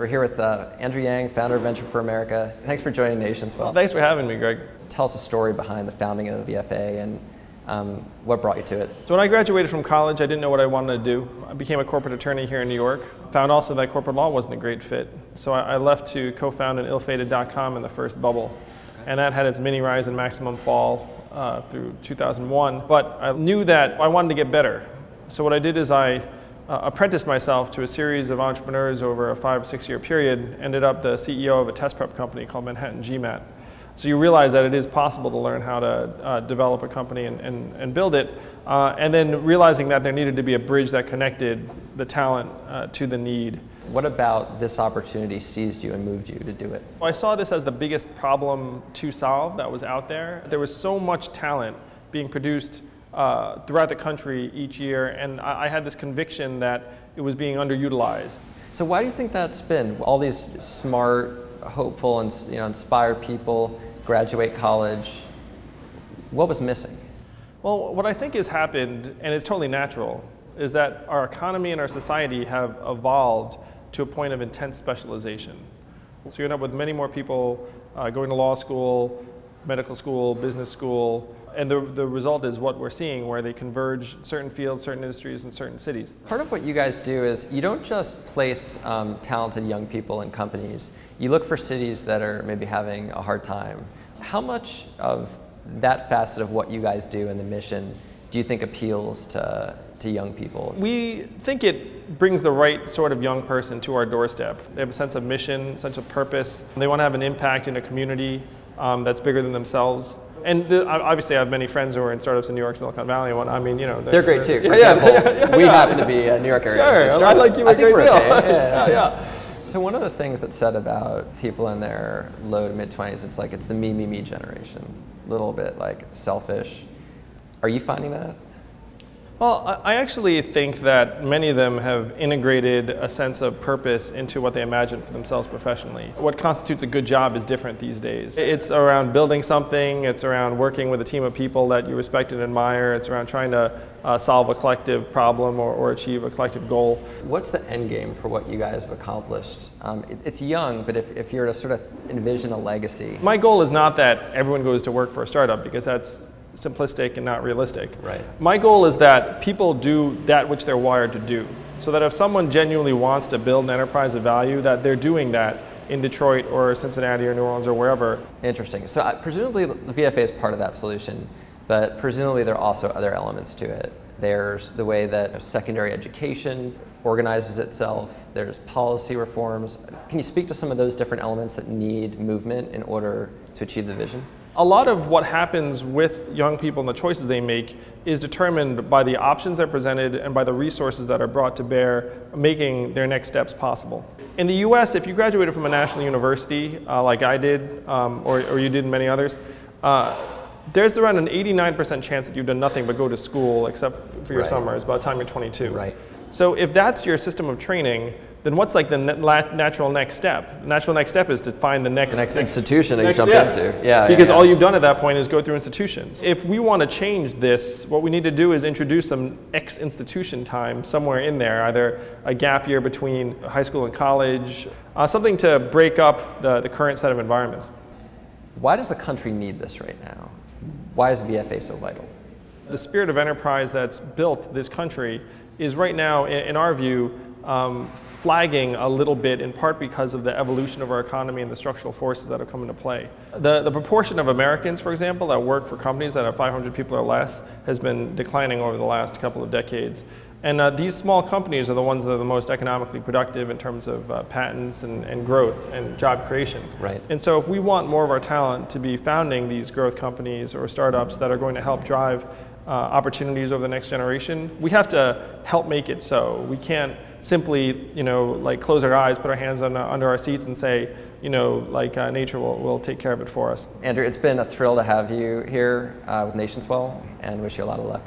We're here with Andrew Yang, founder of Venture for America. Thanks for joining NationSwell. Well, thanks for having me, Greg. Tell us a story behind the founding of the VFA and what brought you to it. So when I graduated from college, I didn't know what I wanted to do. I became a corporate attorney here in New York. Found also that corporate law wasn't a great fit. So I left to co-found an illfated.com in the first bubble. And that had its mini rise and maximum fall through 2001. But I knew that I wanted to get better. So what I did is I apprenticed myself to a series of entrepreneurs over a 5 or 6 year period, ended up the CEO of a test prep company called Manhattan GMAT. So you realize that it is possible to learn how to develop a company and build it, and then realizing that there needed to be a bridge that connected the talent to the need. What about this opportunity seized you and moved you to do it? Well, I saw this as the biggest problem to solve that was out there. There was so much talent being produced throughout the country each year, and I had this conviction that it was being underutilized. So why do you think that's been? All these smart, hopeful, and inspired people graduate college. What was missing? Well, what I think has happened, and it's totally natural, is that our economy and our society have evolved to a point of intense specialization. So you end up with many more people going to law school, medical school, business school, and the result is what we're seeing, where they converge certain fields, certain industries, and certain cities. Part of what you guys do is you don't just place talented young people in companies. You look for cities that are maybe having a hard time. How much of that facet of what you guys do and the mission do you think appeals to young people? We think it brings the right sort of young person to our doorstep. They have a sense of mission, sense of purpose. They want to have an impact in a community that's bigger than themselves. And obviously, I have many friends who are in startups in New York, Silicon Valley, and I mean, they're great too. For example, we happen to be a New York area. Sure, I like you a great deal. Okay. Yeah. So one of the things that's said about people in their low to mid-20s, it's like it's the me, me, me generation. A little bit like selfish. Are you finding that? Well, I actually think that many of them have integrated a sense of purpose into what they imagine for themselves professionally. What constitutes a good job is different these days. It's around building something, it's around working with a team of people that you respect and admire, it's around trying to solve a collective problem or achieve a collective goal. What's the end game for what you guys have accomplished? It's young, but if you're to sort of envision a legacy. My goal is not that everyone goes to work for a startup, because that's simplistic and not realistic. Right. My goal is that people do that which they're wired to do. So that if someone genuinely wants to build an enterprise of value, that they're doing that in Detroit or Cincinnati or New Orleans or wherever. Interesting. So presumably the VFA is part of that solution, but presumably there are also other elements to it. There's the way that secondary education organizes itself. There's policy reforms. Can you speak to some of those different elements that need movement in order to achieve the vision? A lot of what happens with young people and the choices they make is determined by the options they're presented and by the resources that are brought to bear, making their next steps possible. In the US, if you graduated from a national university, like I did, or you did and many others, there's around an 89% chance that you've done nothing but go to school except for your summers by the time you're 22. Right. So if that's your system of training, then what's like the natural next step? The natural next step is to find the next institution that you jump into. Yeah, because all you've done at that point is go through institutions. If we want to change this, what we need to do is introduce some institution time somewhere in there, either a gap year between high school and college, something to break up the current set of environments. Why does the country need this right now? Why is VFA so vital? The spirit of enterprise that's built this country is right now, in our view, flagging a little bit, in part because of the evolution of our economy and the structural forces that have come into play. The proportion of Americans, for example, that work for companies that have 500 people or less has been declining over the last couple of decades. And these small companies are the ones that are the most economically productive in terms of patents and growth and job creation. Right. And so if we want more of our talent to be founding these growth companies or startups that are going to help drive opportunities over the next generation, we have to help make it so. We can't simply, like close our eyes, put our hands under our seats and say, nature will take care of it for us. Andrew, it's been a thrill to have you here with NationSwell, and wish you a lot of luck.